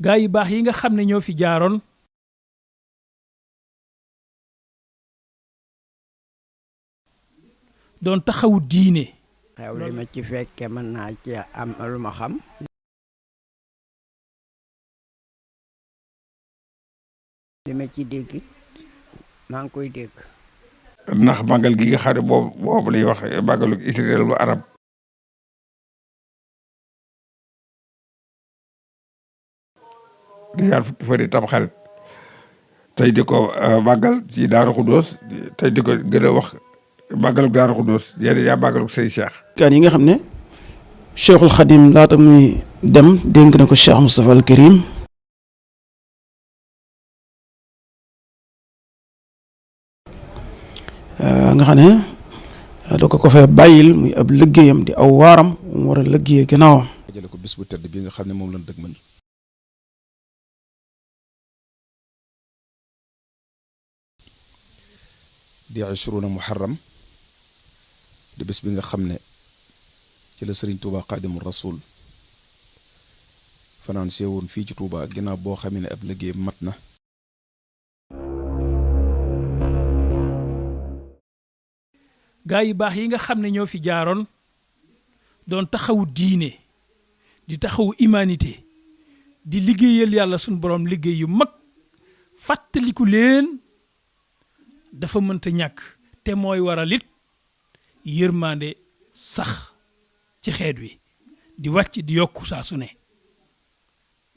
gaa yu baax yi nga xam ne ñoo fi jaaroon doon taxawu diine. xew li ma ci fekke mën naa ci am lu ma xam. li ma ci dégg maa ngi koy dégg. ndax màggal gi nga xam ne boobu lay wax màggalu Israël bu arab di ñaar fukki fan yi Tamxarit tey di ko màggal ci Daaru Xuddoos tey di ko gën a wax màggalu Daaru Xuddoos yéen yaa màggalu Sëñ Cheikh. kaan yi nga xam ne Cheikhul Khadim laata muy dem dénk na ko Cheikh Moustapha al Karim nga xam ne da ko fee bàyyil muy ab liggéeyam di aw waaram mu war a liggéeyee gannaawam. jële ko bis bu tedd bi nga xam ne moom lañ dëgmal di ashruna muharram di bis bi nga xam ne ci la Sëriñ Tuuba Xaadimu Rasuul fanaan see woon fii ci Tuuba ginnaaw boo xamee ne ab liggéey mat na. gaa yu baax yi nga xam ne ñoo fi jaaroon doon taxawu diine di taxawu humanité di liggéeyal yàlla suñu borom liggéey yu mag fàttaliku leen dafa mënta ñàkk te mooy waral it yërmande sax ci xeet wi di wàcc di yokku saa su ne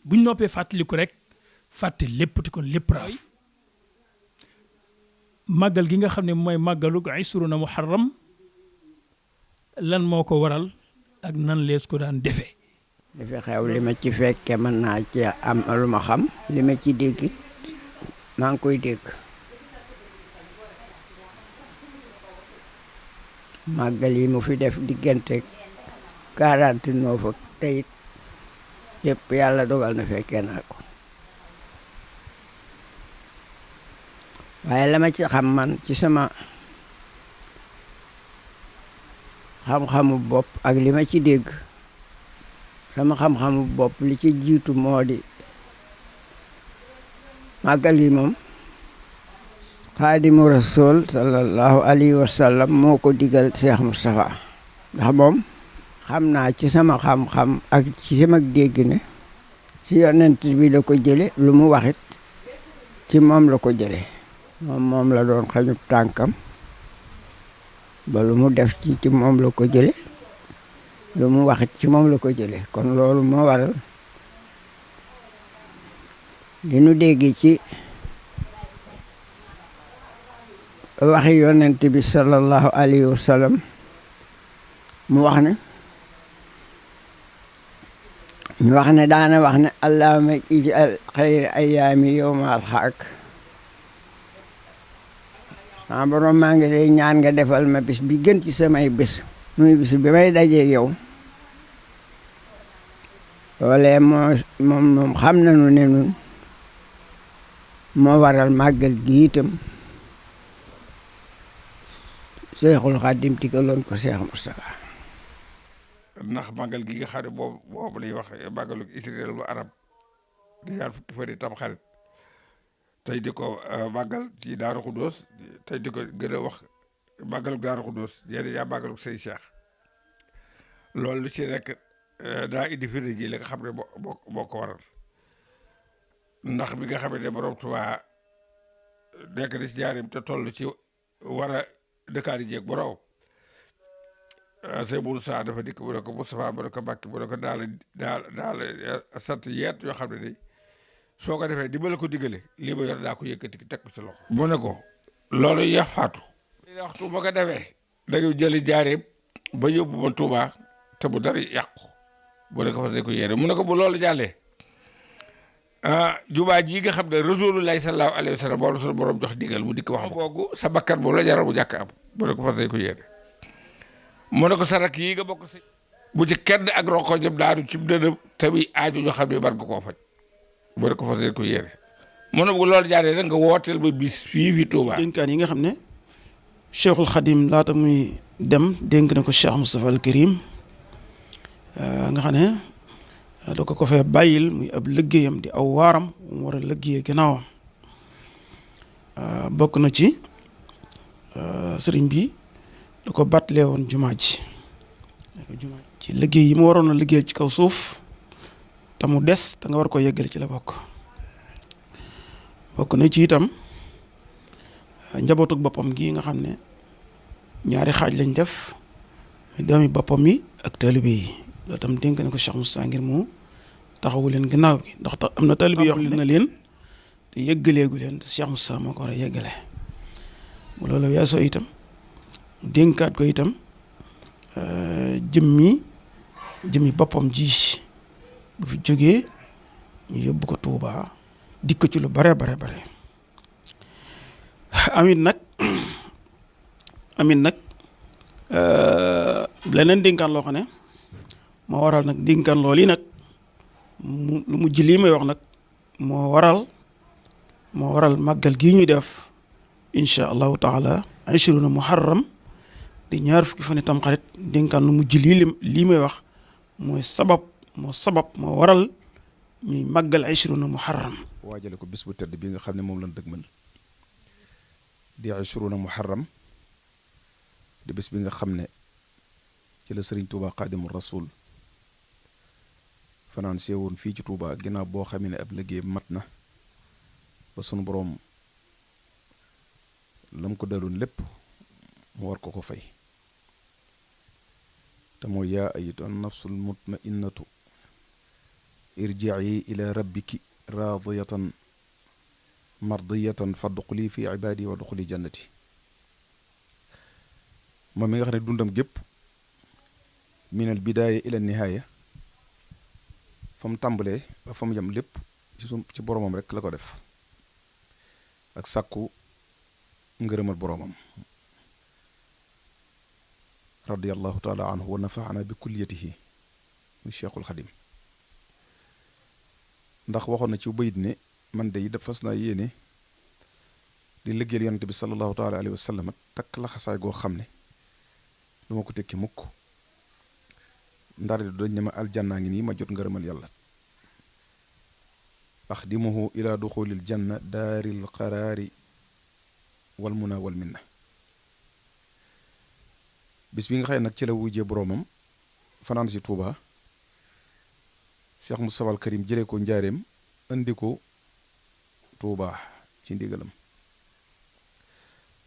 buñ noppee fàttaliku rek fàtte lépp te kon lépp raaf màggal gi nga xam ne mooy màggalu Isruna Muharram lan moo ko waral ak nan lees ko daan defee. li fi xew li ma ci fekke mën naa ci am lu ma xam. li ma ci dégg maa ngi koy dégg. màggal yi mu fi def diggante 49 ak tey yëpp yàlla dogal na fekkee naa ko. waaye la ma ci xam man ci sama xam-xamu bopp ak li ma ci dégg sama xam-xamu bopp li ci jiitu moo di màggal yi moom Xaadimu Rasuul sallallahu alayhi wa sallam moo ko digal Cheikh Moustapha ndax moom xam naa ci sama xam-xam ak ci sama dégg ne ci yonent bi la ko jële lu mu waxit ci moom la ko jële moom la doon xañub tànkam ba lu mu def ci moom la ko jële lu mu waxit ci moom la ko jële kon loolu moo waral li nu dégg ci waxi yonent bi sallallahu alayhi wa sallam mu wax ne ñu wax ne daana wax ne allahumma ij'al xayra ayyaami yawma alxaak ah borom maa ngi lay ñaan nga defal ma bis bi gën ci samay bés muy bis bi may dajeeg yow loolee moom xam nañu ne nun moo waral màggal gi itam Seexul Xaadim digaloon ko Seex Moustapha. ndax màggal gi nga xam ne boobu lay wax màggalu Israël bu arab di ñaar fukki fan yi Tamxarit tey di ko màggal ci Daaru Xuddoos tey di ko gën a wax màggalu Daaru Xuddoos yéen yaa màggalu Sëñ Cheikh loolu lu ci nekk daa indi firnde ji li nga xam ne moo ko waral ndax bi nga xam ne borom Tuubaa nekk na ci njaareem te toll ci war a dëkkaani jéeg borom Sëñ Moussa dafa dikk mu ne ko Moustapha mu ne ko Mbàkke mu ne ko daal sant yeet yoo xam ne ni soo ko defee di ma la ko digale lii ma yor daa ko yëkkati teg ko ci loxo. mu ne ko loolu yaxaatu. waxtu ma ko defee dañu jëli jaareem ba yóbbu ma Tuubaa te bu dara yàqu mu ne ko fa ko yéene mu ne ko bu loolu jàllee jumaa ji nga xam ne Rasulullaahi sallallaahu alayhi wa sallam moom la suñu borom jox digal mu dikk wax boogu sa bakkan boobu la jaral bu jàkk am mu ne ko fa ko yéene mu ne ko sa rakk yi nga bokk si bu ci kenn ak roko jëm daanu ci dënam tamit aaju ñoo xam ne war nga koo faj mu ne ko fa ko yéene mu ne bu loolu jaaree rek nga wooteel ba bis fii fi Touba. dénkaan yi nga xam ne Cheikhul Khadim laata muy dem dénk na ko Cheikh Moustapha al Karim nga xam ne da ko fee bàyyil muy ab liggéeyam di aw waaram mu war a liggéeyee gannaawam. bokk na ci sëriñ bi da ko bàttalee woon jumaa ji ci liggéey yi mu waroon a liggéeyal ci kaw suuf te mu des te nga war ko yeggale ci la bokk. bokk na ci itam njabootug boppam gi nga xam ne ñaari xaaj lañ def doomi boppam yi ak taalibe yi loolu tam dénk na ko Cheikh Moussa ngir mu taxawu leen gannaaw gi ndax am na taalibe yoo xam ne na leen te yeggaleegu leen te Cheikh Moussa moo ko war a yeggale. bu loolu weesoo itam dénkaat ko itam jëmmi boppam ji bu fi jógee ñu yóbbu ko Tuubaa dikk ci lu bare bare bare. amit nag leneen dénkaan loo xam ne moo waral nag dénkaan loolu yi nag lu mujj lii may wax nag moo waral màggal gii ñuy def incha allahu taala 20 muharram di ñaar fukki fan itam xarit dénkaan lu mujj lii may wax moo waral ñuy màggal 20 muharram. waajale ko bis bu tedd bi nga xam ne moom lañ dëgmal di 20 muharram di bis bi nga xam ne ci la Serigne Touba Xaadimu Rasuul fanaan see woon fii ci Touba ginnaaw boo xam ne ab liggéey mat na ba sunu boroom lam ko daloon lépp mu war ko fay te mooy yaa ayyatuhan nafsul mutma'innatu irji'i ila rabbiki raadiyatan mardiyatan fadxuli fi ibaadi wa dxuli jannati. moom mi nga xam ne dundam gépp minal bidaaya ila nihaaya fa mu tàmbalee ba fa mu yem lépp ci boromam rek la ko def ak sàkku ngërëmal boromam radiyallahu taala anhu wa nafaana bi kulliyatihi muy Cheikhul Xadim. ndax waxoon na ci bayit ne man de yi daf fas naa yéene di liggéeyal yonent bi sallallahu taala alayhi wa sallam takk la xasaay goo xam ne du ma ko tekki mukk ndar dañ ne ma aljannaa ngi nii ma jot ngërëmal yàlla axdimuhu ila duxulil janna daaril qaraari wal muna wal minna. bis bi nga xëy nag ci la wujjee boroomam fanaan si Tuuba Cheikh Moustapha al Karim jëlee ko njaareem indi ko Tuuba ci ndigalam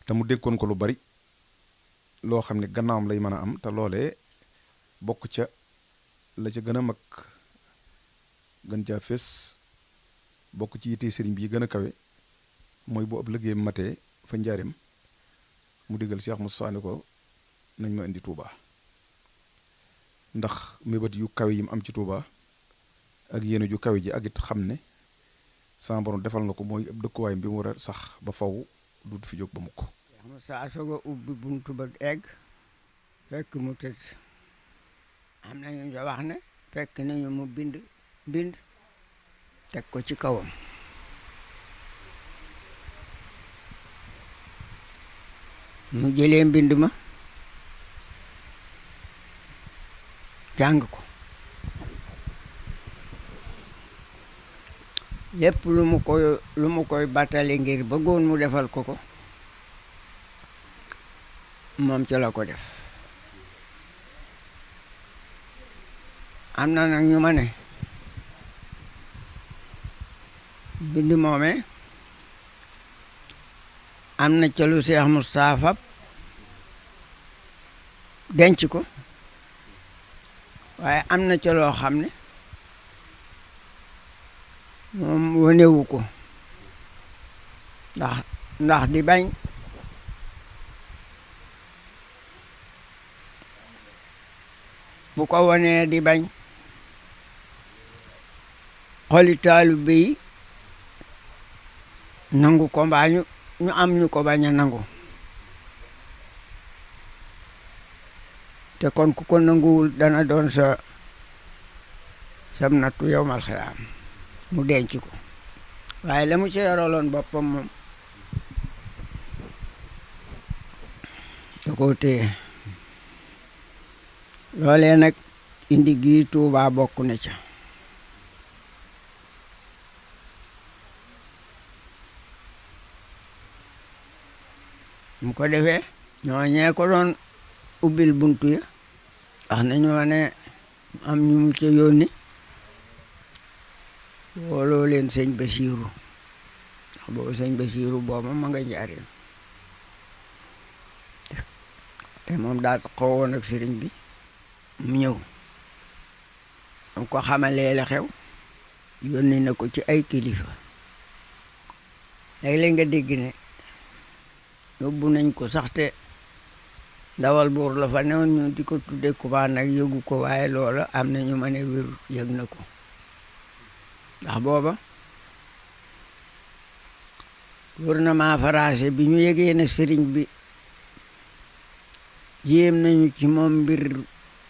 te mu dénkoon ko lu bari loo xam ne gannaawam lay mën a am te loolee bokk ca la ca gën a mag gën caa fees bokk ci yitte sëriñ bi gën a kawe mooy bu ab liggéey matee fa njaareem mu digal Cheikh Moustapha ne ko nañ ma indi Touba ndax mébét yu kawe yi mu am ci Touba ak yéene ju kawe ji ak it xam ne sama borom defal na ko mooy ab dëkkuwaayam bi mu war a sax ba faw du fi jóg ba mukk. saa soog a ubbi buntu ba egg fekk mu tëdd am nañu ñu wax ne fekk nañu mu bind teg ko ci kawam mu jëlee mbind ma jàng ko lépp lu mu koy battale ngir bëggoon mu defal ko moom ca la ko def. am na nag ñu ma ne bind moome am na ca lu Cheikh Moustapha denc ko waaye am na ca loo xam ne moom wanewu ko ndax di bañ bu ko wanee di bañ xoli taalibe yi nangu ko mbaa ñu am ñu ko bañ a nangu te kon ku ko nanguwul dana doon sam nattu yowmal xiyaam mu denc ko waaye la mu ci yoroloon boppam moom da koo téye loolee nag indi gii Tuubaa bokk na ca mu ko defee ñooñee ko doon ubbil buntu ya wax nañu ma ne am ñu mu ca yónni wooloo leen sëñ Basiiru ndax boobu sëñ Basiiru booba ma nga Njaaréem te moom daa xawoon ak sëriñ bi mu ñëw am ko xamalee la xew yónni na ko ci ay kilifa léeg-léeg nga dégg ne yóbbu nañ ko sax te ndawal buur la fa newoon ñu di ko tudde Kuba nag yëgu ko waaye loola am na ñu ma ne wér yëg na ko ndax booba gouvernement français bi ñu yëgee ne sëriñ bi jéem nañu ci moom mbir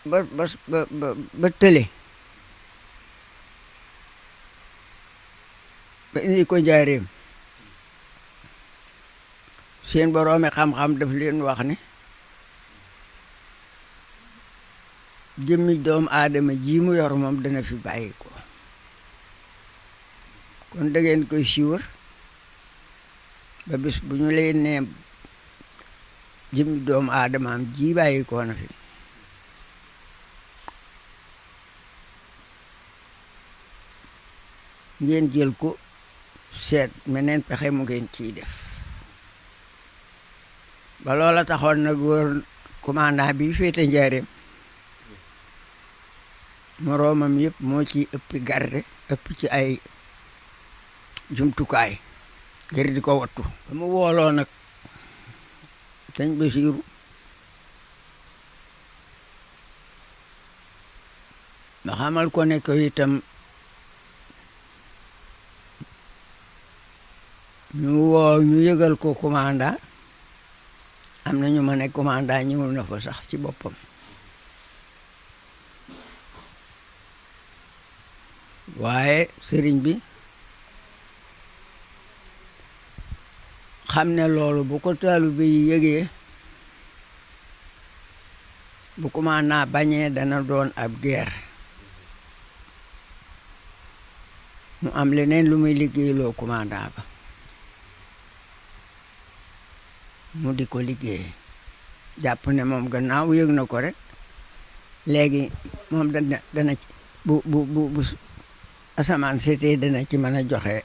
ba tële ba indi ko Njaaréem seen boroomi xam-xam daf leen wax ne jëmmi doomu aadama ji mu yor moom dana fi bàyyi ko kon da ngeen koy siiwar ba bis bu ñu leen ne jëmmi doomu aadamaam ji bàyyi ko na fi ngeen jël ko seet meneen pexe mu ngeen ciy def ba loola taxoon nag wër commandant bi féete Njaaréem moroomam yëpp moo ci ëppi garde ëpp ci ay jumtukaay ngir di ko wattu ba mu wooloo nag sëñ Basiiru ba xamal ko ne ko itam ñu yëgal ko commandant am na ñu ma ne commandant ñëwul na fa sax ci boppam waaye sëriñ bi xam ne loolu bu ko taalibe yi yëgee bu commandant bañee dana doon ab guerre mu am leneen lu muy liggéeyloo commandant ba mu di ko liggéey jàpp ne moom gannaaw yëg na ko rek léegi moom dana ci bu asamaan seetee dana ci mën a joxe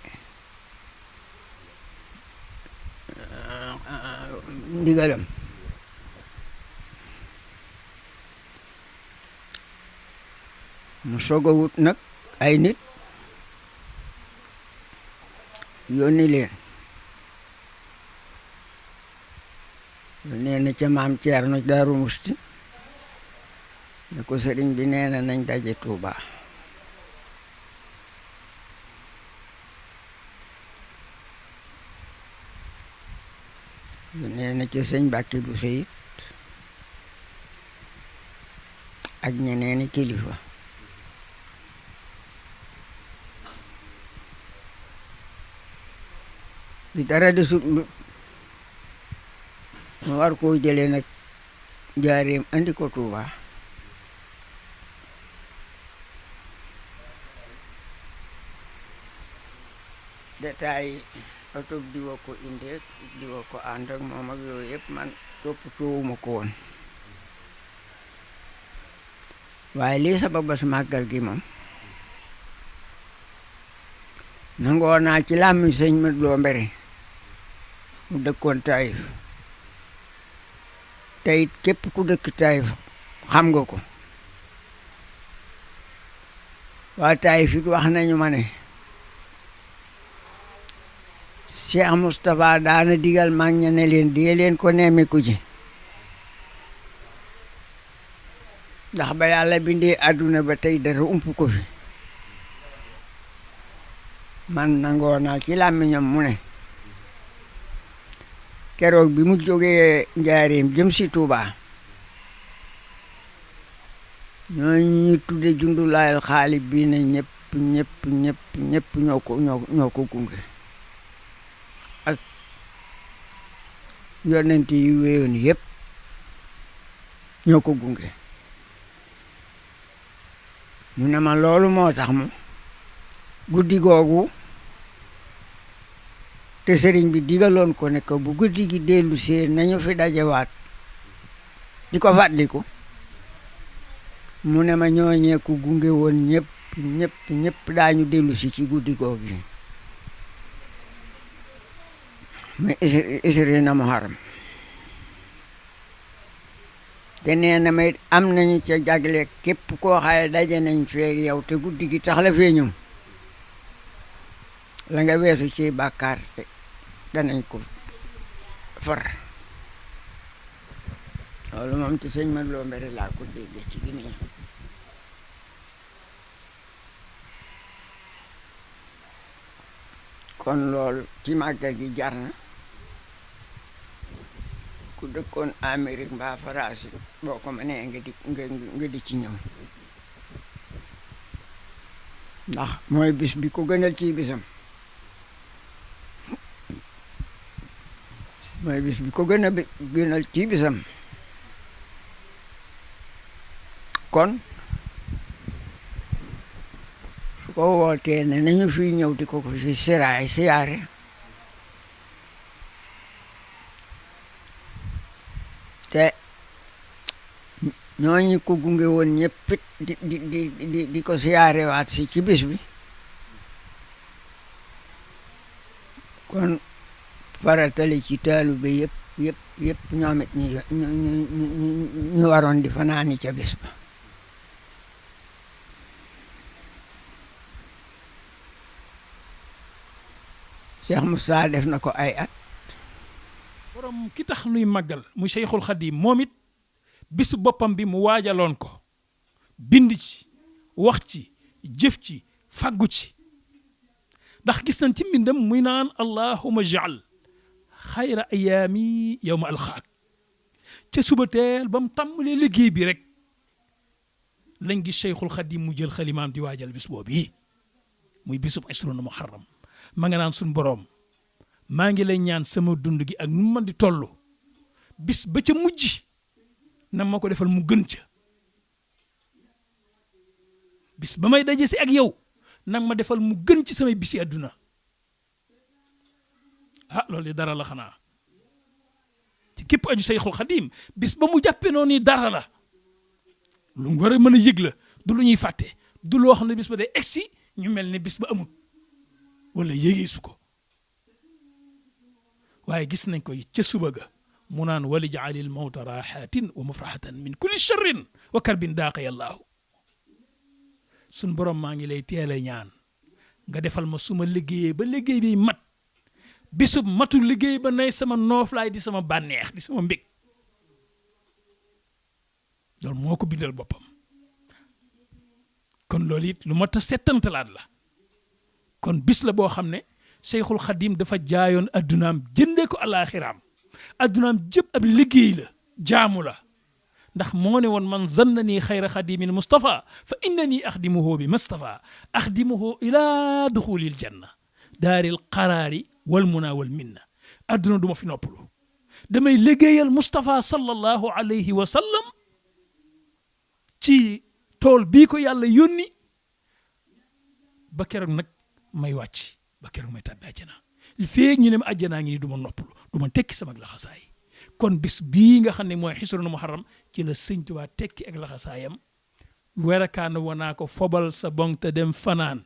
ndigalam mu soog a wut nag ay nit yónni leen yónnee na ca maam Ceerno Daaru Musti ne ko sëriñ bi nee na nañ daje Tuuba yónnee na ca sëñ Mbàkke bu Seyit ak ñeneeni kilifa bi dara desut lu mu war koo jëlee nag Njaaréem andi ko Tuuba détail oto diwa ko indeek diwa ko ànd ak moom ak yooyu yëpp man toppatoowuma ko woon waaye lii sababas màggal gi moom nangoo naa ci làmmiñ sëñ Mat Loo Mbere mu dëkkoon Taïf te it képp ku dëkk Taïf xam nga ko waa Taïf it wax nañu ma ne Cheikh Moustapha daana digal mag ña ne leen dee leen ko nemmiku ji ndax ba yàlla bindee àdduna ba tey dara ump ko fi man nangoo naa ci làmmiñam mu ne keroog bi mu jógee Njaaréem jëm si Tuuba ñooñu ñu tudde jundulaayal xaalib bii ne ñëpp ñoo ko gunge ak yonent yi wéyoon yëpp ñoo ko gunge mu ne ma loolu moo tax mu guddi googu te sëriñ bi digaloon ko ne ko bu guddi gi dellu see nañu fi dajewaat di ko fàttaliku mu ne ma ñooñee ku gunge woon ñëpp daañu dellu si ci guddi googu muy isri na muharram te nee na may am nañu ca jagle képp koo xaye daje nañ feeg yow te guddi gi tax la fee ñëw la nga weesu ci bàkkaar danañ ko far loolu moom ci sëñ ma loo mbere laa ko déggee ci gi nii kon loolu ci màggal gi jar na ku dëkkoon Amérique mbaa France boo ko mënee nga di ci ñëw ndax mooy bis bi ko gënal ci bisam mooy bis bi ko gënal ci bisam kon su ko wootee ne nañu fi ñëw di ko fi siyaare te ñooñu ko gunge woon ñëpp di ko siyaare waat si ci bis bi kon faratale ci taalibe yëpp ñoom it ñu waroon di fanaani ca bis ba Cheikh Moussa def na ko ay at borom ki tax nuy màggal muy Cheikhul Khadim moom it bisu boppam bi mu waajaloon ko bind ci wax ci jëf ci fàggu ci ndax gis nañ ci mbindam muy naan allahumma jaal xayra ayaami yowma alxaak ca suba teel ba mu tàmbalee liggéey bi rek lañ gis Cheikhul Khadim mu jël xalimaam di waajal bis boobu yi muy bisub isruna muharram ma nga naan suñ boroom maa ngi lay ñaan sama dund gi ak nu man di toll bis ba ca mujj na ma ko defal mu gën ca bis ba may daje si ak yow nag ma defal mu gën ci samay bisi àdduna ah loolu di dara la xanaa ci képp aju Sayxul Xadim bis ba mu jàppee noonu ni dara la lu war a mën a yëg la du lu ñuy fàtte du loo xam ne bis ba day egsi ñu mel ne bis ba amut wala yégee su ko waaye gis nañ ko ca suba ga mu naan wali jaalil mawta raxatin wa mafraxatan min kulli charrin wa karbin daaqay allaahu sun borom maa ngi lay teel a ñaan nga defal ma suma liggéeyee ba liggéey bi mat bisub matu liggéey ba nay sama nooflaay di sama bànneex di sama mbég loolu moo ko bindal boppam kon loolu it lu mat a settantalaat la kon bis la boo xam ne Cheikhul Khadim dafa jaayoon addunaam jëndee ko alaaxiraam addunaam jëpp ab liggéey la jaamu la ndax moo ne woon man zannani xayra xadimil Mustafa fa innani axdimuhu bi Mustafa axdimuhu ila duxulil janna daaril qaraari wal muna wal minna adduna du ma fi noppalu damay liggéeyal Mustafa sallallahu alayhi wa sallam ci tool bii ko yàlla yónni ba keroog nag may wàcc ba keroog may tàbbi àjjana feeg ñu ne ma àjjanaa ngi ni du ma noppalu du ma tekki sama laxasaay kon bis bii nga xam ne mooy xisruna muharram ci la sëñ Tuubaa tekki ak laxasaayam werakaana wanaa ko fobal sa bong te dem fanaan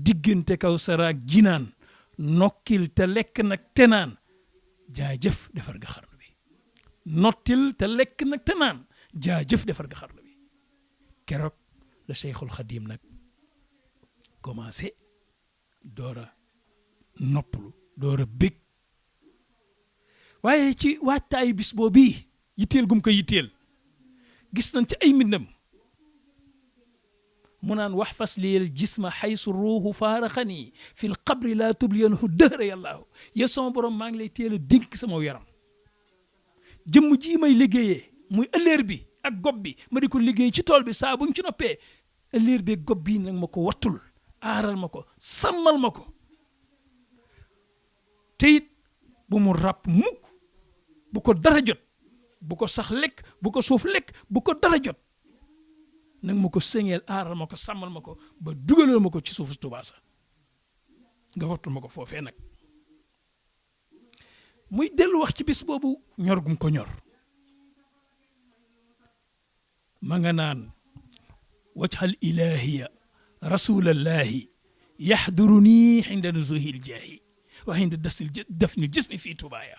diggante kaw saraak jinaan nokkil te lekk nag te naan jaajëf defar nga xarnu bi nottil te lekk nag te naan jaajëf defar nga xarnu bi keroog la Cheikhul Khadim nag commencé door a noppalu door a bég waaye ci waajtaayu bis boo bii yitteel gum ko yitteel gis nañ ci ay mbindam mu naan wax fas liyel jisma xaysu ruuhu faaraxani fil qabri laa tubliyanhu dëhra yàllaahu ya sama borom maa ngi lay teel a dénk sama yaram jëmm jii may liggéeyee muy ëlleer bi ak gob bi ma di ko liggéey ci tool bi saa buñ ci noppee ëlleer bi gob bii nag ma ko wattul aaral ma ko sàmmal ma ko te it bu mu ràpp mukk bu ko dara jot bu ko sax lekk bu ko suuf lekk bu ko dara jot nag ma ko sëngeel aaral ma ko sàmmal ma ko ba dugalal ma ko ci suufu Tuubaa sa nga wattul ma ko foofee nag muy dellu wax ci bis boobu ñor gum ko ñor ma nga naan wajhal ilahiya rasulallahi yahduruni inda nuzuhil jaahi wa inda dafnil jismi fii tubaaya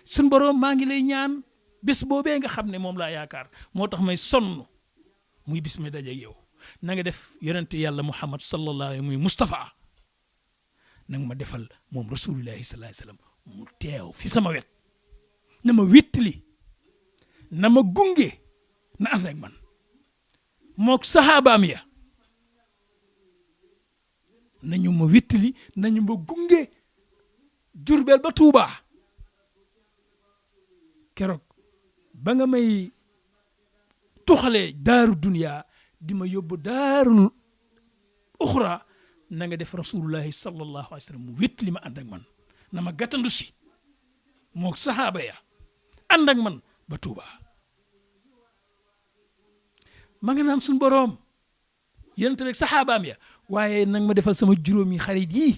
sun borom maa ngi lay ñaan bés boobee nga xam ne moom laa yaakaar moo tax may sonn muy bis mi daje yow na nga def yonente yàlla muhammad sallallahu alayhi muy Mustafa na nga ma defal moom rasulullahi sallallahu alayhi wasallam mu teew fi sama wet na ma wéttali na ma gunge na ànd ak man mook saxaabaam ya nañu ma wéttali nañu ma gunge Jurbel ba Tuubaa keroog ba nga may tuxalee daaru duniya di ma yóbbu daarul uxra na nga def rasulullahi sallallahu alayhi wa sallam mu wéttali ma ànd ak man na ma gàttandu si mook saxaaba ya ànd ak man ba Tuubaa ma nga naan suñ boroom yonent rek saxaabaam ya waaye nag ma defal sama juróomi xarit yi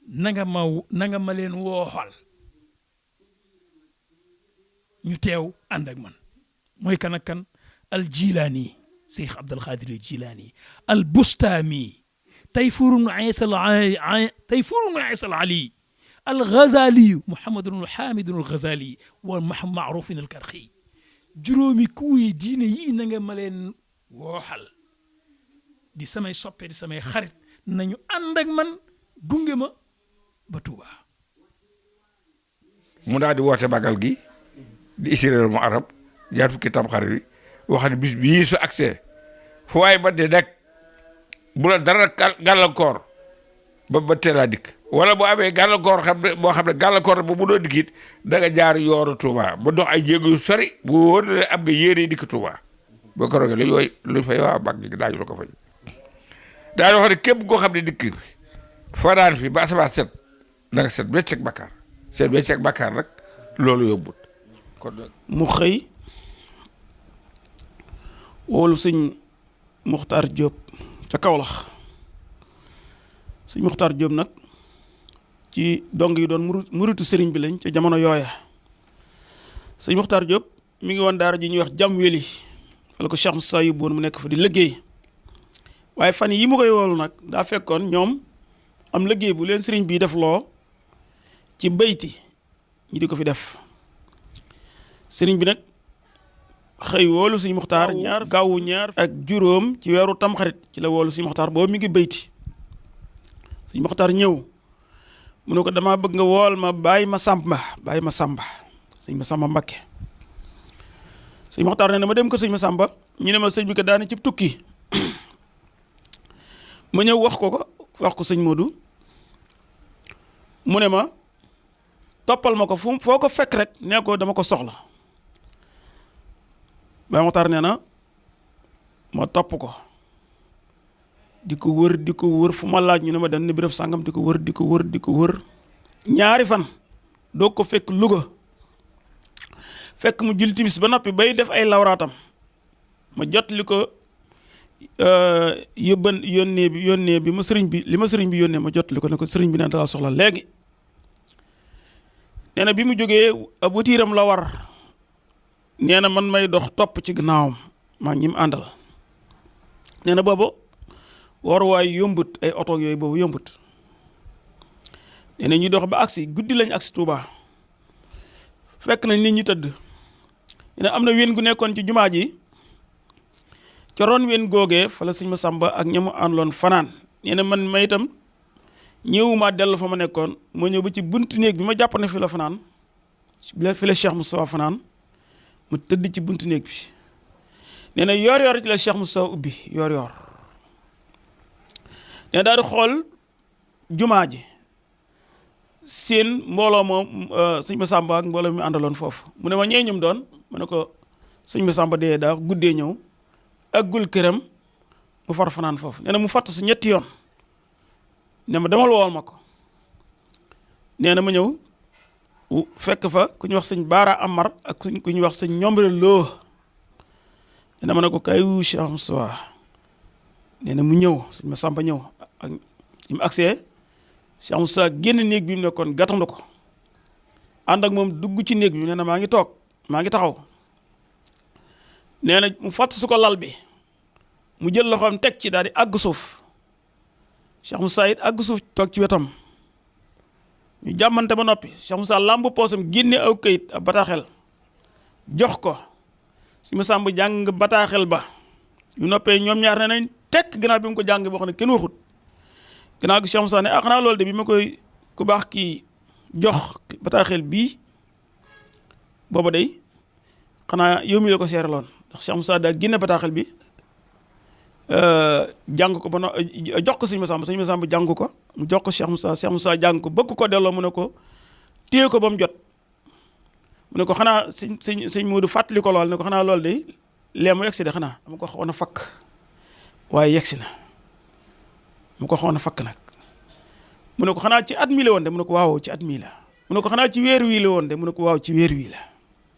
na nga ma leen wooxal ñu teew ànd ak man mooy kan ak kan al jilaani Cheikh Abdul Xaadir al jilaani al bustaami tayfur ibn Isa al ali al ghazali Muhammad ibn Hamid al ghazali wa Ma'ruf al Karxi juróomi kuuy diine yii na nga ma leen wooxal di samay soppe di samay xarit nañu ànd ak man gunge ma ba Tuuba mu daal di woote màggal gi di isréel mu arab jaar fukki Tamxarit bi wax ne bis bii su accès fu waay ba de rek bu la dara gàllankoor ba teelaa dikk wala bu amee gàllankoor boo xam ne gàllankoor ba bu doo dikk it da nga jaar yooru Touba ba dox ay jéego yu sori bu wóor ne am nga yéene dikk Touba boo ko roogee lu fay waa mag gi daaju la ko fay daañu wax ne képp koo xam ne dikk fanaan fi ba asamaan set na nga set wecc ak bakkaar set wecc ak bakkaar nag loolu yóbbut kon mu xëy woolu sëñ Muxtaar Jóob ca Kawlax sëñ Muxtaar Jóob nag ci dong yi doon muritu sëriñ bi lañ ca jamono yooya sëñ Muxtaar Jóob mi ngi woon daara ji ñuy wax jam weli wala ko Cheikh Moussa yóbbu woon mu nekk fa di liggéey waaye fan yi mu koy woolu nag daa fekkoon ñoom am liggéey bu leen sëriñ bii def loo ci bayti ñi di ko fi def sëriñ bi nag xëy woolu sëñ Muxtaar gaawu ñaar ak juróom ci weeru Tamxarit ci la woolu sëñ Muxtaar boobu mi ngi bayti sëñ Muxtaar ñëw mu ne ko damaa bëgg nga wool ma bàyyi ma sàmba sëñ ma sàmba Mbakke sëñ Muxtaar ne na ma dem ko sëñ ma sàmba ñu ne ma sëñ bi ko daane ci tukki ma ñëw wax ko sëñ Modou mu ne ma toppal ma ko foo ko fekk rek nee ko dama ko soxla Baye Muxtaar nee na ma topp ko di ko wër fu ma laaj ñu ne ma dem ni béréb sàngam di ko wër ñaari fan doo ko fekk Louga fekk mu julli timis ba noppi bay def ay lawraatam ma jot li ko yónnee bi ma sëriñ bi yónnee ma jot li ko ne ko sëriñ bi ne dala soxla léegi nee na bi mu jógee ab watiiram la war nee na man may dox topp ci gannaawam maa ñi mu àndal nee na boobu waruwaay yombut ay oto yooyu boobu yombut nee na ñuy dox ba agsi guddi lañ agsi Touba fekk nañ nit ñi tëdd nee na am na wén gu nekkoon ci jumaa ji ca roon wén googee fa la sëñ Masamba ak ñamu àndoon fanaan nee na man ma itam ñëwuma dellu fa ma nekkoon moo ñëw ba ci buntu néeg bi ma jàpp ne fi la fanaan fi la Cheikh Moustapha fanaan mu tëdd ci buntu néeg bi nee na yor ci la Cheikh Moustapha ubbi yor nee na daal di xool jumaa ji seen mbooloo moom sëñ Masamba ak mbooloo mi àndaloon foofu mu ne ma ñee ñum doon mu ne ko sëñ Masamba dee daa guddee ñëw aggul këram mu far fanaan foofu nee na mu fàtt su ñetti yoon ne ma demal wool ma ko nee na ma ñëw fekk fa ku ñu wax sëñ Baara Amar ak ku ñu wax sëñ Ñombre Loo nee na ma ne ko kay wu Cheikh Moussa nee na mu ñëw sëñ Masamba ñëw ak mu agsee Cheikh Moussa génn néeg bi mu nekkoon gàttandu ko ànd ak moom dugg ci néeg bi nee na maa ngi toog maa ngi taxaw nee na mu fàtt su ko lal bi mu jël loxoom teg ci daal di àgg suuf Cheikh Moussa it àgg suuf toog ci wetam ñu jàmmante ba noppi Cheikh Moussa làmb poosam génne aw kayit ab bataaxel jox ko si ma sàmb jàng bataaxel ba yu noppee ñoom ñaar ne nañ tekk gannaaw bi mu ko jàng boo xam ne kenn waxut gannaaw gi Cheikh Moussa ne xanaa loolu de bi ma koy ku baax kii jox bataaxel bii booba day xanaa yow mi la ko seeraloon ndax Cheikh Moussa daa génne bataaxel bi jàng ko ba no jox ko sëñ Masamba jàng ko mu jox ko Cheikh Moussa jàng ko bëgg ko delloo mu ne ko téye ko ba mu jot mu ne ko xanaa sëñ Moodu fàttali ko lool ne ko xanaa loolu de lee mu yegsi de xanaa dama ko xawoon a fakk waaye yegsi na mu ko xawoon a fakk nag mu ne ko xanaa ci at mii la woon de mu ne ko waaw ci at mii la mu ne ko xanaa ci weer wii la woon de mu ne ko waaw ci weer wii la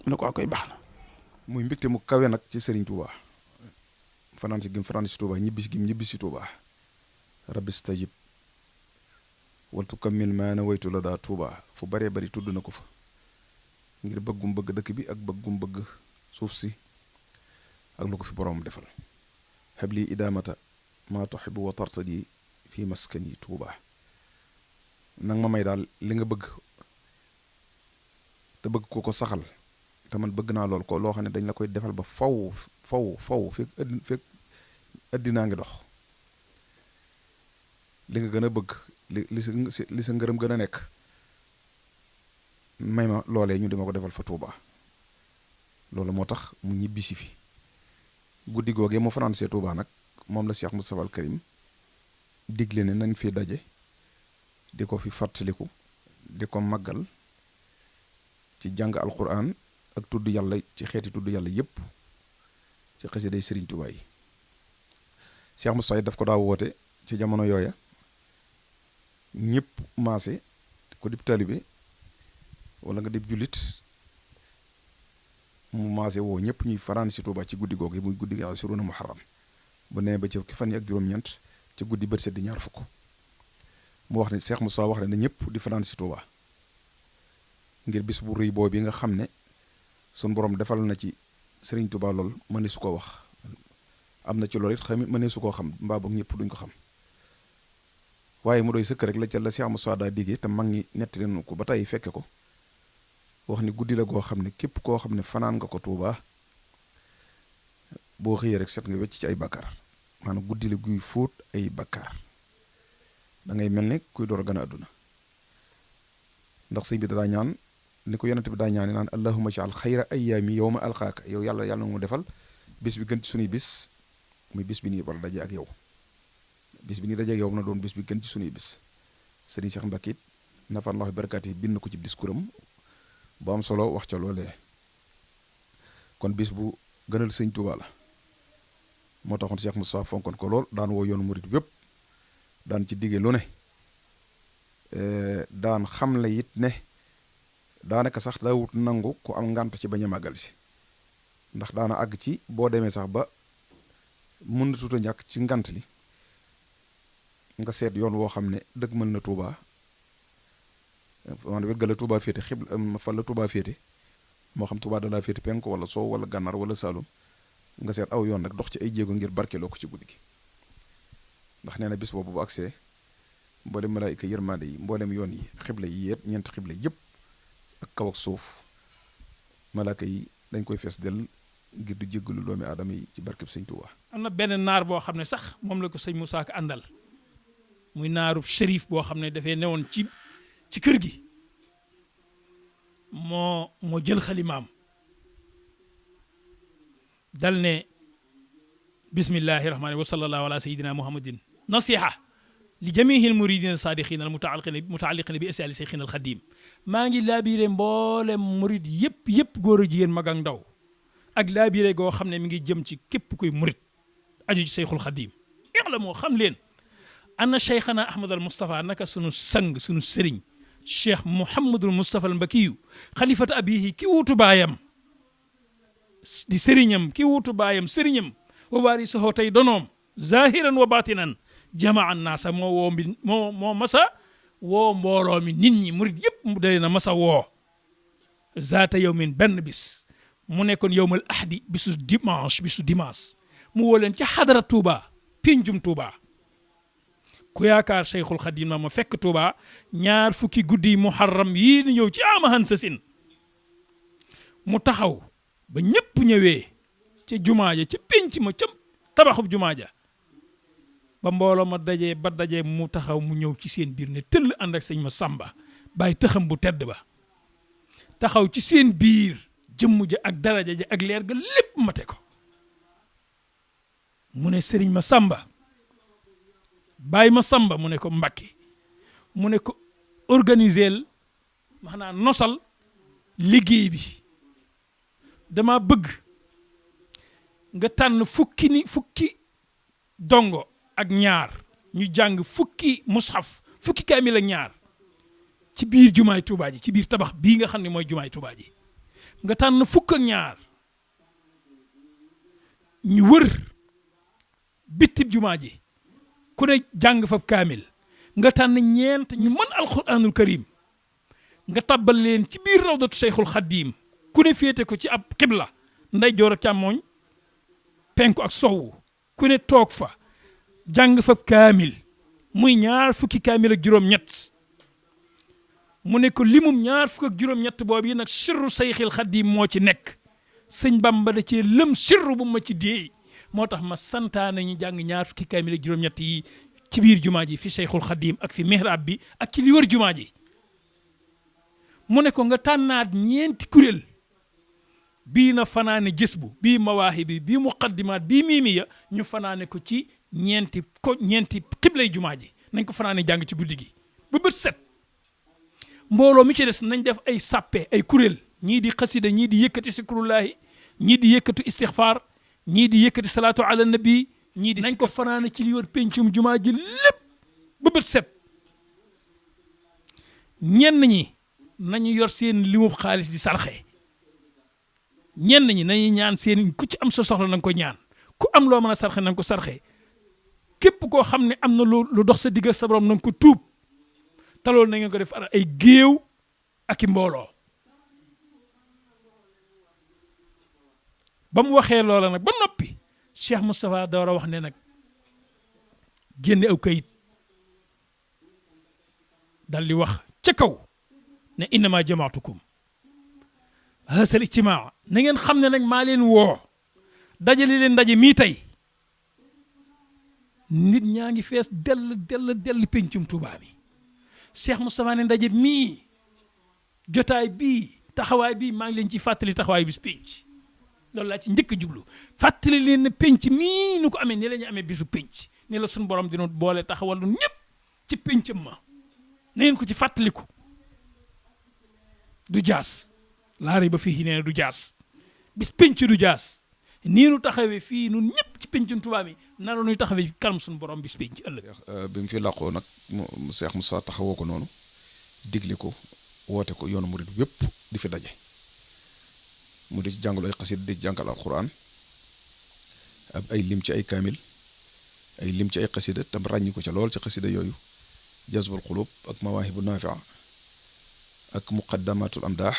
mu ne ko koy baax na. muy mbégte mu kawe nag ci Serigne Touba fanaan si gim fanaan si Touba ñibbisi gim ñibbisi Touba rabbi stajib waltu kammil maa nawaytu la daa Touba fu baree bari tudd na ko fa ngir bëggum bëgg dëkk bi ak bëggum bëgg suuf si ak lu ko fi boroom defal habli idaamata maa tuhibu wa tartadi fii maskani Touba nang ma may daal li nga bëgg te bëgg ko saxal te man bëgg naa lool ko loo xam ne dañ la koy defal ba faw fekk addinaa ngi dox li nga gën a bëgg li sa ngërëm gën a nekk may ma loolee ñu dima ko defal fa Touba loolu moo tax mu ñibbisi fi guddi googee moo fanaan see Touba nag moom la Cheikh Moustapha al Karim digle ne nañ fi daje di ko fi fàttaliku di ko màggal ci jàng alquran ak tudd yàlla ci xeeti tudd yàlla yépp ci xasiday Serigne Touba yi Cheikh Moustapha daf ko daa woote ci jamono yooya ñëpp maase ko dib taalibe wala nga dib jullit mu maase woo ñëpp ñuy fanaan si Touba ci guddi googu muy guddi gi suruna muharram bu nee ba ci fukki fan yi ak juróom-ñeent ci guddi bët set di ñaar fukk mu wax ne Cheikh Moustapha wax ne na ñëpp di fanaan si Touba ngir bis bu rëy boobu nga xam ne sun borom defal na ci Serigne Touba lool mëne su ko wax am na ci loolu it xam mëne su koo xam mbaa boog ñëpp duñ ko xam waaye mu doy sëkk rek la ca la Cheikh Moustapha daa diggee te mag ñi netti leen ko ba tey fekke ko wax ni guddi la goo xam ne képp koo xam ne fanaan nga ko Touba boo xëyee rek set nga wecc ci ay bakkaar maanaam guddi la guy fóot ay bakkaar da ngay mel ne kuy door a gën a àdduna ndax sëñ bi daa ñaan ni ko yonent bi daa ñaane naan allahumma ja'al xayra ayyaami yawma alqaaka yow yàlla na mu defal bis bi gën ci sunuy bis muy bis bi nii war a daje ak yow bis bi nii daje ak yow na doon bis bi gën ci sunuy bis sëriñ Cheikh Mbacke it nafaanallahu barakaati yi bind ko ci discours am bu am solo wax ca loolee kon bis bu gënal sëñ Touba la moo taxoon Cheikh Moustapha fonkoon ko lool daan woo yoonu murit bépp daan ci digge lu ne daan xamle it ne daanaka sax daawut nangu ku am ngànt ci bañ a màggal si ndax daana àgg ci boo demee sax ba mën na tuuta ñàkk ci ngànt li nga seet yoon woo xam ne dëgg mën na Touba maanaam wet ga la Touba féete fa la Touba féete moo xam Touba dalaa féete penku wala soow wala gànnaar wala Saalum nga seet aw yoon nag dox ci ay jéego ngir barkeloo ko ci guddi gi ndax nee na bis boobu bu agsee mboolem malaayika yërmande yi mboolem yoon yi xibla yi yépp ñeenti xibla yépp ak kaw ak suuf malaaka yi dañ koy fees del ngir du jéggalu doomi aadama yi ci barkeb sëñ Touba. am na benn naar boo xam ne sax moom la ko sëñ Moussa Ka àndal muy naarub shérif boo xam ne dafay newoon ci kër gi moo jël xalimaam dal ne bismillahi rahmaani wa sallallahu ala sayidina muhammadin nasiha li jamihi al muridina sadiqina al mutaalliqina bi asali seyxina al xadim maa ngi laabiire mboolem murid yëpp góor a jigéen mag ak ndaw ak laabiire goo xam ne mi ngi jëm ci képp kuy murid aju ci seyxul xadim la moo xam leen ana cheikhana ahmad al moustapha naka sunu sang sunu sëriñ cheikh mouhamadul moustapha al mbakiyu xalifata abihi ki wuutu baayam di sëriñam ki wuutu baayam sëriñam wa waarisuhu tey donoom zahiran wa batinan jamaa naasa moo masa woo mbooloo mi nit ñi murit yëpp mu dalee na masa woo zaata yawmin benn bis mu nekkoon yawmal ahdi bisu dimanche mu woo leen ca xadara Touba pinjum Touba ku yaakaar Cheikhul Khadim ma fekk Touba ñaar fukki guddi muharram yii ni ñëw ci amahan sasin mu taxaw ba ñëpp ñëwee ca jumaa ja ca pénc ma ca tabaxub jumaa ja ba mbooloo ma dajee mu taxaw mu ñëw ci seen biir ne tëll ànd ak sëñ ma sàmba bàyyi tëxam bu tedd ba taxaw ci seen biir jëmm ja ak daraja ja ak leer ga lépp mate ko mu ne sëriñ ma sàmba bàyyi ma sàmba mu ne ko Mbàkke mu ne ko organiseel maanaam nosal liggéey bi dama bëgg nga tànn fukki dongo ak ñaar ñu jàng fukki mushaf fukki kaamil ak ñaar ci biir jumaay Tuubaa ji ci biir tabax bii nga xam ne mooy jumaay Tuubaa ji nga tànn fukk ak ñaar ñu wër bitib jumaa ji ku ne jàng fa kaamil nga tànn ñeent ñu mën alquranul karim nga tabbal leen ci biir rawdatu Cheikhul Khadim ku ne féete ko ci ab xibla ndeyjoor ak càmmooñ penku ak sowu ku ne toog fa jàng fa kaamil muy ñaar fukki kaamil ak juróom-ñett mu ne ko limum ñaar fukk ak juróom-ñett boobu yi nag sirru Cheikhul Khadim moo ci nekk sëñ Bamba da cee lëm sirru bu ma ci déey moo tax ma santaane ñu jàng ñaar fukki kaamil ak juróom-ñett yi ci biir jumaa ji fi Cheikhul Khadim ak fi mihrab bi ak ci li wër jumaa ji mu ne ko nga tànnaat ñeenti kuréel bii na fanaane jës bu bii mawaahi bi bii muqaddimaat bii miimiya ñu fanaane ko ci ñeenti xiblay jumaa ji nañ ko fanaane jàng ci guddi gi ba bët set mbooloo mi ci des nañ def ay sàppe ay kuréel ñii di xasida ñii di yëkkati sikrullahi ñii di yëkkati istixfaar ñii di yëkkati salaatu ala nabi ñii di nañ ko fanaane ci li wër pencum jumaa ji lépp ba bët set ñenn ñi nañu yor seen limub xaalis di sarxe ñenn ñi nañu ñaan seen ku ci am sa soxla na nga ko ñaan ku am loo mën a sarxe na nga ko sarxe képp koo xam ne am na lu dox sa digg sa borom na nga ko tuub te loolu na ngeen ko def ay géew ak i mbooloo ba mu waxee loola nag ba noppi Cheikh Moustapha da war a wax ne nag génne aw kayit dal di wax ca kaw ne innama jamaatukum haasal ijtimaa na ngeen xam ne nag maa leen woo dajale leen ndaje mii tey nit ñaa ngi fees dell pencum Tuubaa mi Cheikh Moustapha ne ndaje mii jotaay bii taxawaay bii maa ngi leen ci fàttali taxawaay bis penc loolu laa ci njëkk a jublu fàttali leen ne penc mii nu ko amee ni la ñu amee bisu penc ni la suñu borom dina boole taxawal lu ñëpp ci pencam ma na ngeen ko ci fàttaliku du jaas laari ba fii nee na du jaas bis penc du jaas nii nu taxawee fii nun ñëpp ci pencum Tuubaa mi nanu nuy taxawee kanam suñu borom bis penc ëllëg. bi mu fi làqoo nag mu Cheikh Moussa taxawoo ko noonu digle ko woote ko yoonu murid wépp di fi daje mu di ci jàngal ay xasid di jàngal alquran ab ay lim ci ay kaamil ay lim ci ay xasida tam ràññi ko ca lool ci xasida yooyu jazbul xulub ak mawaahibu nafia ak muqaddamatul amdaax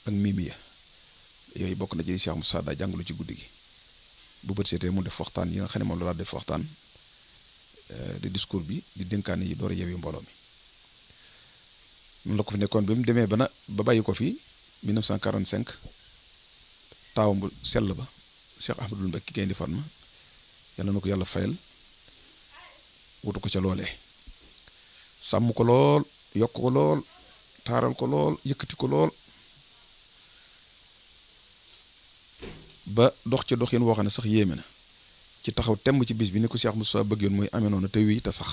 ak mimiya yooyu bokk na ci Cheikh Moussa daa jàngalu ci guddi gi bu bët seetee mu def waxtaan yi nga xam ne moom la daa def waxtaan di discours bi di dénkaane yi door a yeewi mbooloo mi noonu la ko fi nekkoon bi mu demee ba bàyyi ko fi 1945 taawam bu sell ba Cheikh Ahmadul Mbacke Gaynde Fatma yàlla na ko yàlla fayal wutu ko ca loolee sàmm ko lool yokk ko lool taaral ko lool yëkkati ko lool ba dox ci doxin woo xam ne sax yéeme na ci taxaw temm ci bis bi ni ko Cheikh Moussa bëgg yoon muy amee noonu te wéy te sax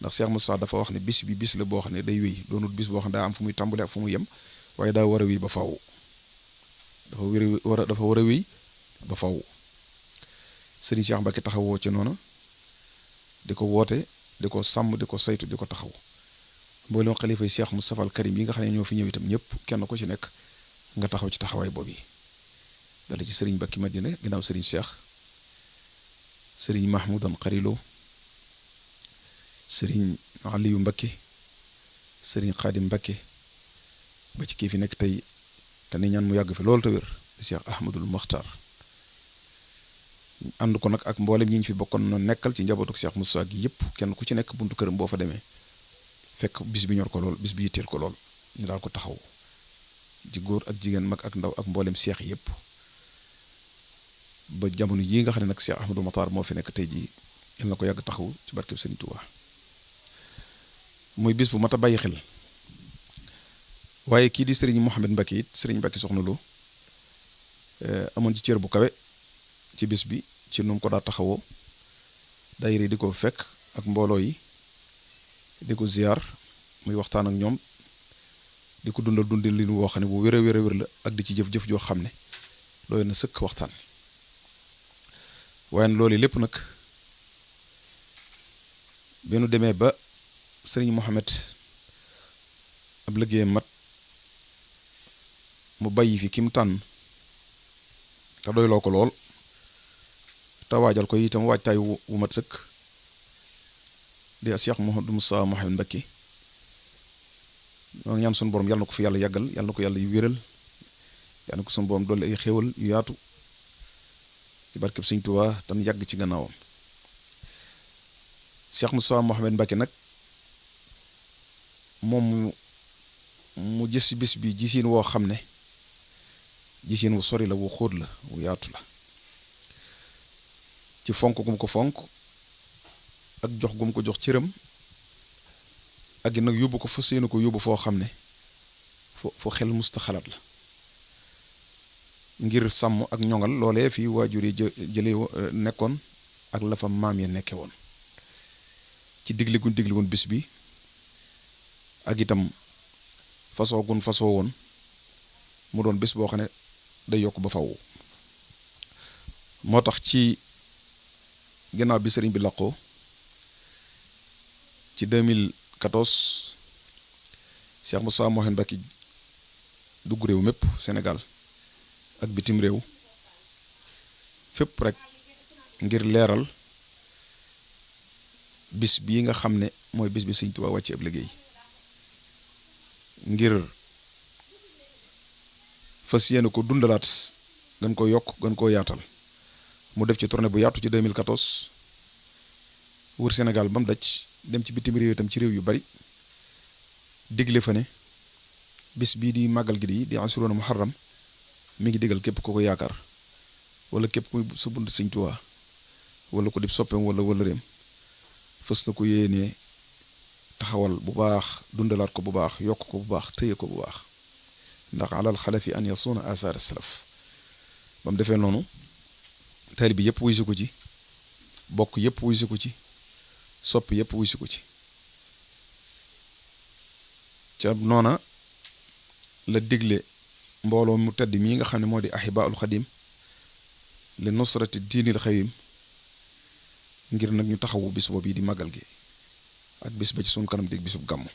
ndax Cheikh Moussa dafa wax ne bis bi bis la boo xam ne day wéy doonul bis boo xam ne daa am fu muy tàmbale ak fu muy yem waaye daa war a wéy ba faw dafa war a wéy ba faw Serigne Cheikh Mbacke taxawoo ci noonu di ko woote di ko sàmm di ko saytu di ko taxaw mboolem xalifa yi Cheikh Moustapha al Karim yi nga xam ne ñoo fi ñëw itam ñëpp kenn ko ci nekk nga taxaw ci taxawaay boobu yi dala ci Serigne Mbacke Madina ginnaaw Serigne Cheikh Serigne Mahmoudan Xarilo Serigne Aliou Mbacke sëriñ Xaadim Mbakke ba ci kii fi nekk tey te ni ñaan mu yàgg fi loolu te wér di Cheikh Ahmadul Mokhtar ànd ko nag ak mboolem ñi ñu fi bokkoon noonu nekkal ci njabootu Cheikh Moussa gi yëpp kenn ku ci nekk buntu këram boo fa demee fekk bis bi ñor ko lool bis bi yitteel ko lool ñu daal ko taxaw di góor ak jigéen mag ak ndaw ak mboolem seex yëpp ba jamono yii nga xam ne nag Cheikh Ahmadul Mokhtar moo fi nekk tey jii yal na ko yàgg taxaw ci barkeb Sëriñ Tuubaa muy bis bu mat a bàyyi xel waaye kii di sëriñ Mouhamed Mbacke it sëriñ Mbacke Soxna Lo amoon ci cër bu kawe ci bis bi ci nu mu ko daa taxawoo daayira di ko fekk ak mbooloo yi di ko ziar muy waxtaan ak ñoom di ko dundal dundal li nu woo xam ne bu wér a wér la ak di ci jëf-jëf joo xam ne doy na sëkk waxtaan waaye loolu lépp nag bi nu demee ba sëriñ Mouhamed ab liggéeyam mat mu bàyyi fi ki mu tànn te doyloo ko lool te waajal ko itam waajtaay wu mat sëkk di Cheikh Mouhamadou Moussa Mouhamed Mbacke ñoo ñaan sunu borom yàlla na ko fi yàlla yàggal yàlla na ko yàlla yu wéral yàlla na ko sunu borom dolli ay xéewal yu yaatu ci barkeb Sëriñ Tuubaa tam yàgg ci gannaawam Cheikh Moussa Mouhamed Mbacke nag moom mu gis bis bi gisiin woo xam ne gisiin wu sori la wu xóot la wu yaatu la ci fonk gum ko fonk ak jox gum ko jox cëram ak nag yóbbu ko fa séenu ko yóbbu foo xam ne foo xel musta xalaat la ngir sàmm ak ñoŋal loolee fii waajur yi jële nekkoon ak la fa maam ya nekke woon ci digli guñ digli woon bis bi ak itam fasoo gun fasoo woon mu doon bés boo xam ne day yokk ba faw moo tax ci gannaaw bi sëriñ bi làqoo ci 2014 Cheikh Moussa Mouhamed Mbacke dugg réew mépp Sénégal ak bitim réew fépp rek ngir leeral bis bii nga xam ne mooy bis bi Sëriñ Tuubaa wàcce ab liggéey ngir fas yéene ko dundalaat gën ko yokk gën koo yaatal mu def ci tournée bu yaatu ci 2014 wër Sénégal ba mu daj dem ci bitim réew itam ci réew yu bari digle fa ne bis bii di màggal gi di Ashura Muharram mi ngi digal képp ko ko yaakaar wala képp ku sa bunt Sëriñ Tuubaa wala ko di soppeem wala réem fës na ko yéenee taxawal bu baax dundalaat ko bu baax yokk ko bu baax tëye ko bu baax ndax alal xalafi an yasuna asaar salaf ba mu defee noonu taalibe bi yëpp wuy si ko ci bokk yëpp wuy si ko ci soppi yëpp wuy si ko ci ca noona la digle mbooloo mu tedd mii nga xam ne moo di ahibaul xadim li nusrati diinil xawim ngir nag ñu taxawu bis boobu yi di màggal gi ak bis ba ci sunu kanam dig bisub gàmmu